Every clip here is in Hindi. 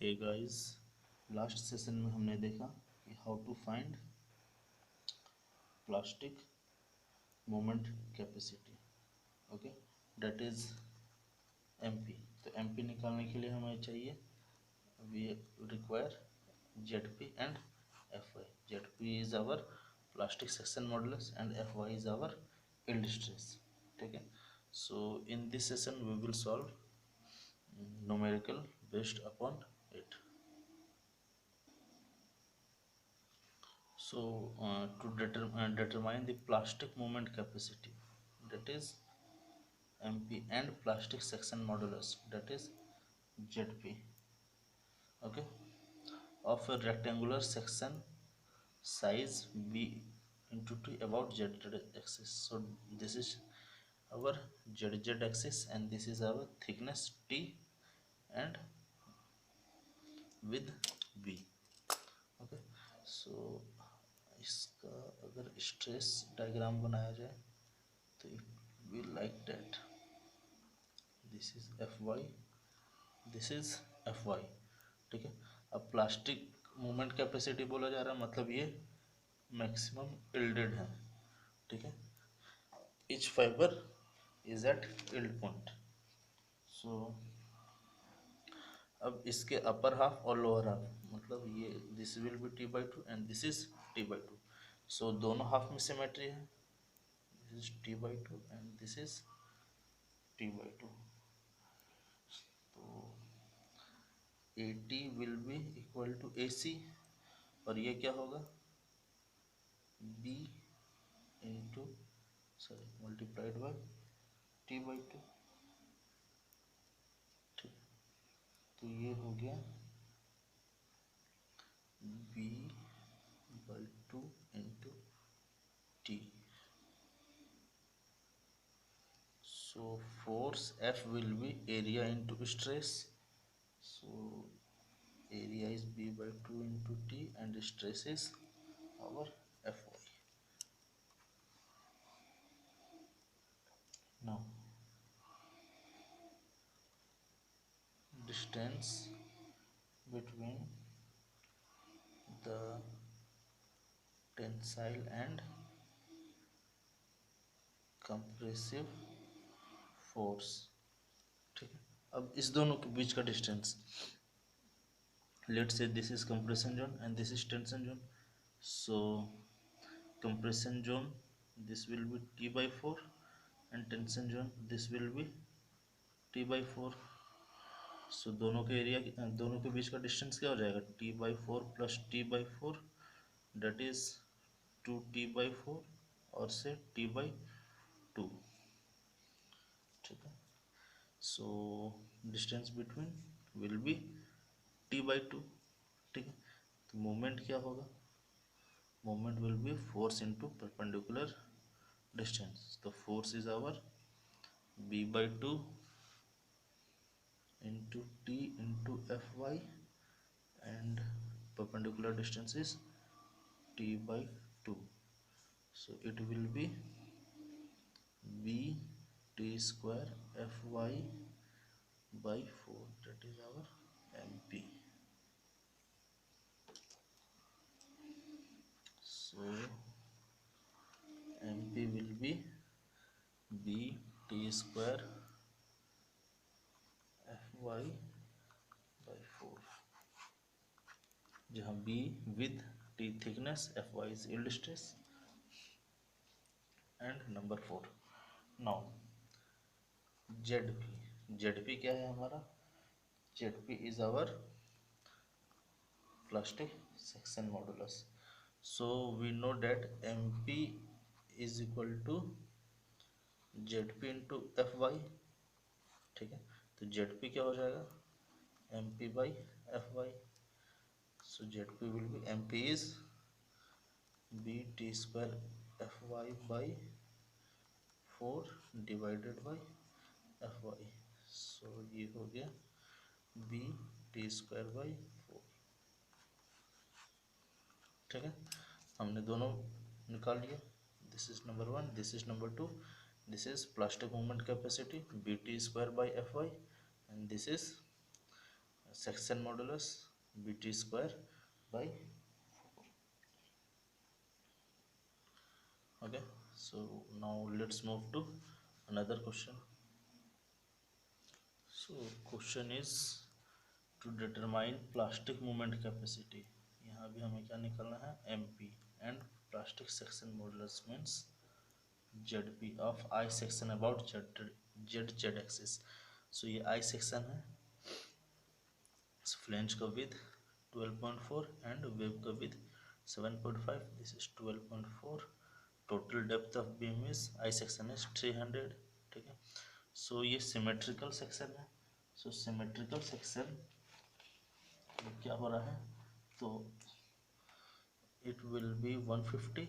हे गाइस, लास्ट सेशन में हमने देखा कि how to find plastic moment capacity. Okay, that is MP. तो एमपी निकालने के लिए हमें चाहिए, we require ZP and FY. ZP is our plastic section modulus and FY is our yield stress. ठीक है, so in this session we will solve numerical based upon it. So to determine the plastic moment capacity, that is MP, and plastic section modulus, that is ZP, okay, of a rectangular section size B into T about Z axis. So this is our ZZ axis and this is our thickness T and with B. Okay, so इसका अगर स्ट्रेस डायग्राम बनाया जाए तो it will like that. This is F Y, this is F Y. ठीक है, अब प्लास्टिक मूवमेंट कैपेसिटी बोला जा रहा है, मतलब ये मैक्सिमम इल्डेड है। ठीक है, each fibre is at yield point. So अब इसके अपर हाफ और लोअर हाफ, मतलब ये this will be T by two and this is T by two. So दोनों हाफ में सिमेट्री है, this is T by two and this is T by two. तो A T will be equal to A C, और ये क्या होगा, B into sorry multiplied by T by to. ठीक, तो ये हो गया B by two into T. So force F will be area into stress. So area is B by 2 into T and stress is our Fy. Now distance between the tensile and compressive force। ठीक है, अब इस दोनों के बीच का distance, let's say this is compression zone and this is tension zone. So compression zone this will be T by 4 and tension zone this will be T by 4। सो दोनों के एरिया, दोनों के बीच का डिस्टेंस क्या हो जाएगा, T by 4 plus T by 4, that is 2T by 4 और से T बाई 2। ठीक है, so distance between will be T by 2। ठीक है, तो मोमेंट क्या होगा, moment will be force into perpendicular distance. तो force is our B by 2 into T into Fy and perpendicular distance is T by 2. So it will be B T square Fy by 4, that is our MP. So MP will be B T square Fy by 4, जहाँ B with T thickness, Fy is yield stress, and number 4. Now ZP, ZP क्या है हमारा, ZP is our plastic section modulus. So we know that MP is equal to ZP into Fy। ठीक है, तो ZP क्या हो जाएगा, MP by Fy। So ZP will be, MP is B T square Fy by 4 divided by Fy। So ये हो गया B T square by 4। ठीक है, हमने दोनों निकाल लिया, this is number 1, this is number 2, this is plastic movement capacity B T square by F Y and this is section modulus bt square by 4. Okay, so now let's move to another question. So question is to determine plastic moment capacity. यहाँ भी हमें क्या निकालना है, mp, and plastic section modulus means zp of I section about z axis. so ये I section है, फ्लेंज का विद 12.4 एंड वेब का with 7.5. This is 12.4. Total depth of beam is I section is 300. ठीक है, सो ये सिमेट्रिकल सेक्शन है. सो सिमेट्रिकल सेक्शन क्या हो रहा है, तो it will be 150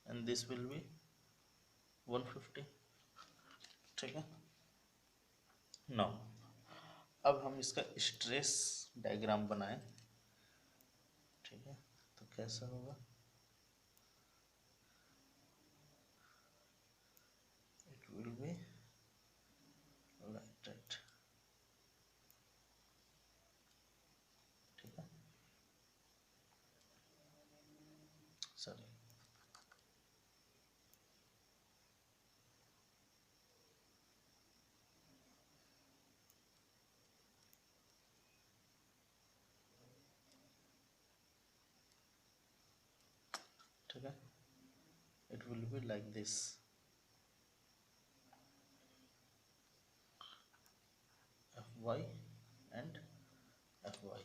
and this will B 150. ठीक है, नाउ अब हम इसका स्ट्रेस डायग्राम बनाएं. ठीक है, तो कैसा होगा, it will be like that. ठीक है, सॉरी, ठीक है, it will be like this. Fy and Fy.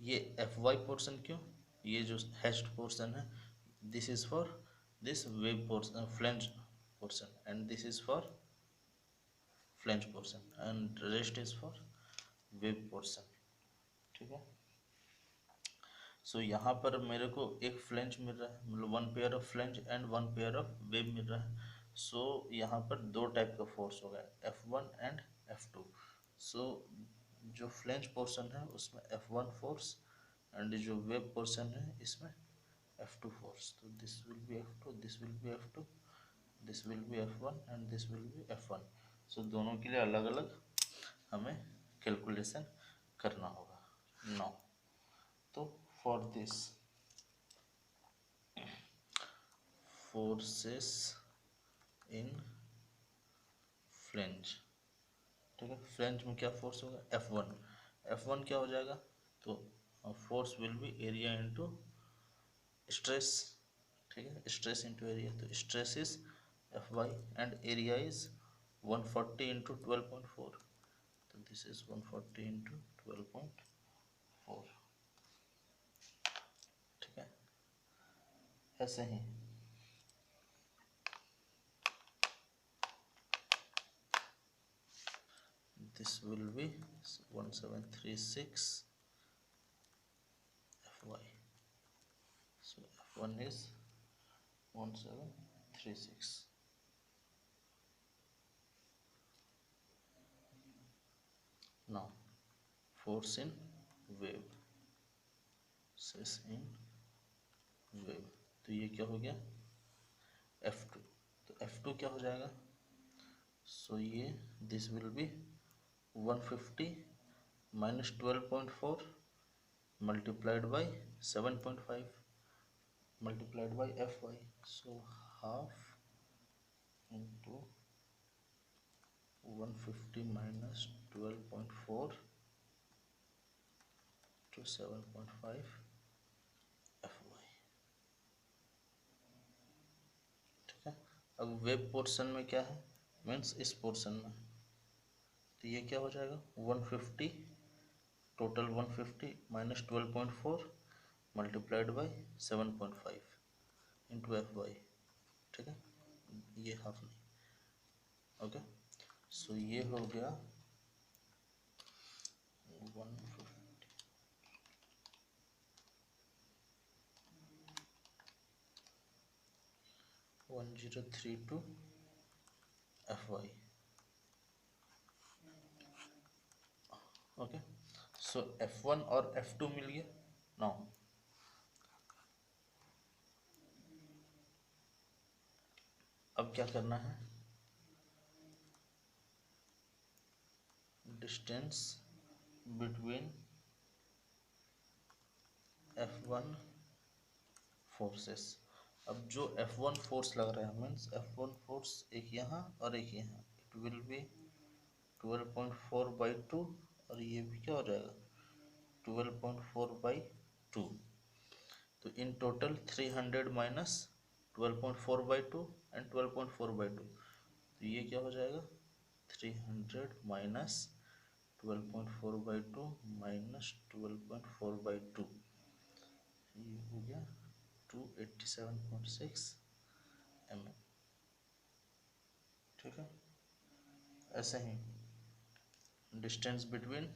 ये Fy पोर्शन क्यों, ये जो हैश्ड पोर्शन है, this is for this web portion, flange portion, and this is for flange portion, and rest is for web portion. ठीक है, सो यहाँ पर मेरे को एक फ्लेंज मिल रहा है, मतलब one pair of flange and one pair of web मिल रहा है. सो यहाँ पर दो टाइप का फोर्स होगा, F1 एंड F2. सो जो फ्लेंज पोर्शन है उसमें F1 फोर्स एंड जो वेब पोर्शन है इसमें F2 फोर्स. तो this will B F2, this will B F2, this will B F1 and this will B F1. सो दोनों के लिए अलग अलग हमें कैलकुलेशन करना होगा. नाउ तो for this forces in flange. ठीक है, फ्लेंज में क्या फोर्स होगा, F1. F1 क्या हो जाएगा, तो force will be area into stress. ठीक है, स्ट्रेस इंटू एरिया, तो stress is Fy and area is 140 into 12.4. तो दिस इज 140 इंटू 12.4. ठीक है, ऐसे ही this will be 1736 Fy. So F1 is 1736. Now force in wave, stress in wave, तो ये क्या हो गया F2. तो F2 क्या हो जाएगा, सो ये this will B 150 minus 12.4 multiplied by 7.5 multiplied by Fy. So half into 150 minus 12.4 to 7.5 Fy. ठीक है, अब वेब पोर्शन में क्या है, मीन्स इस पोर्शन में, तो ये क्या हो जाएगा 150, total 150 minus 12.4 multiplied by 7.5 into Fy. ठीक है, ये हाफ नहीं. ओके, सो ये हो गया 1032 Fy. ओके, सो F1 और F2 मिल गया. नाउ अब क्या करना है, डिस्टेंस बिटवीन F1 फोर्सेस। अब जो F1 फोर्स लग रहा है मीन्स F1 फोर्स एक यहाँ और एक यहाँ, इट विल बी 12.4/2 और ये भी क्या हो जाएगा 12.4/2। तो इन टोटल 300 माइनस 12.4/2 एंड 12.4/2, तो ये क्या हो जाएगा 300 माइनस 12.4/2 माइनस 12.4/2, ये हो गया 287.6 mm। ठीक है, ऐसे ही डिस्टेंस बिटवीन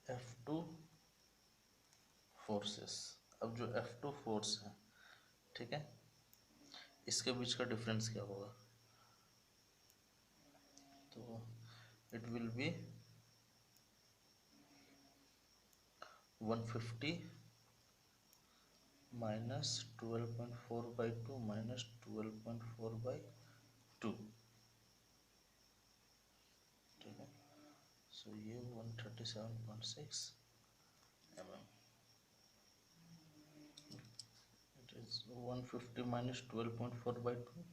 F2 फोर्सेस। अब जो F2 फोर्स है, ठीक है, इसके बीच का डिफरेंस क्या होगा, तो it will be 150 minus 12.4/2 minus 12.4/2। ठीक है, सो ये 137.6 mm। It is 150 minus 12.4/2,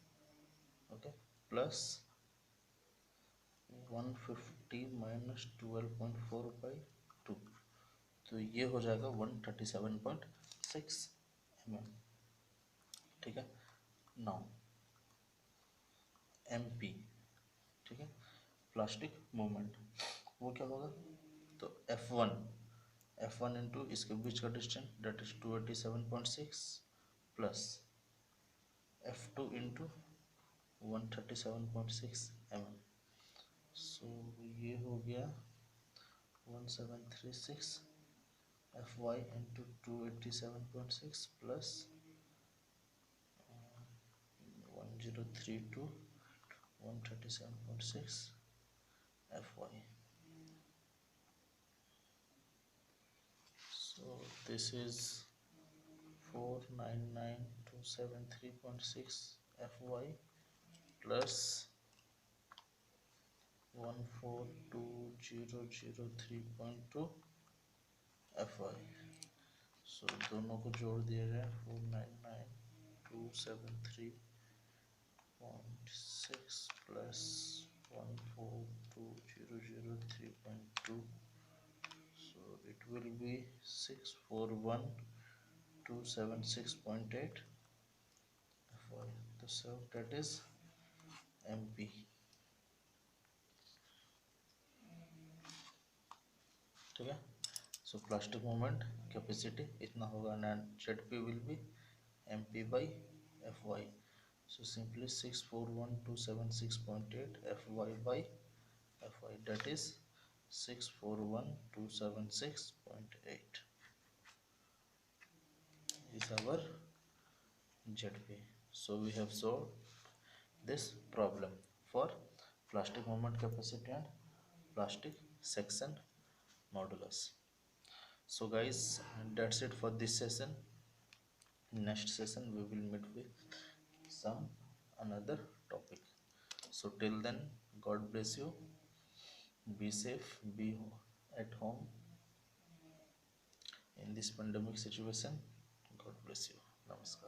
okay, plus 150 minus 12.4/2, तो ये हो जाएगा 137.6 mm। ठीक है, नाउ MP, ठीक है, प्लास्टिक मूवमेंट, वो क्या होगा, तो F1 इंटू इसके बीच का distance that is 287.6 plus F2 into 137.6 mm, so ये हो गया 1736 Fy into 287.6 plus 1032 137.6 Fy। So this is 499273.6 Fy plus 142,003.2 Fy। So दोनों को जोड़ दिया जाए 499273.6 plus 142,003.2, so it will be 641,276.8 Fy, so that is MP। ठीक है, सो प्लास्टिक मोमेंट कैपेसिटी इतना होगा and ZP will be MP by Fy, so simply 641,276.8 Fy by Fy, that is 641,276.8 is our ZP. So we have solved this problem for plastic moment capacity and plastic section modulus. So guys, that's it for this session. Next session we will meet with some another topic. So till then, God bless you, be safe, be at home in this pandemic situation. God bless you. Namaskar.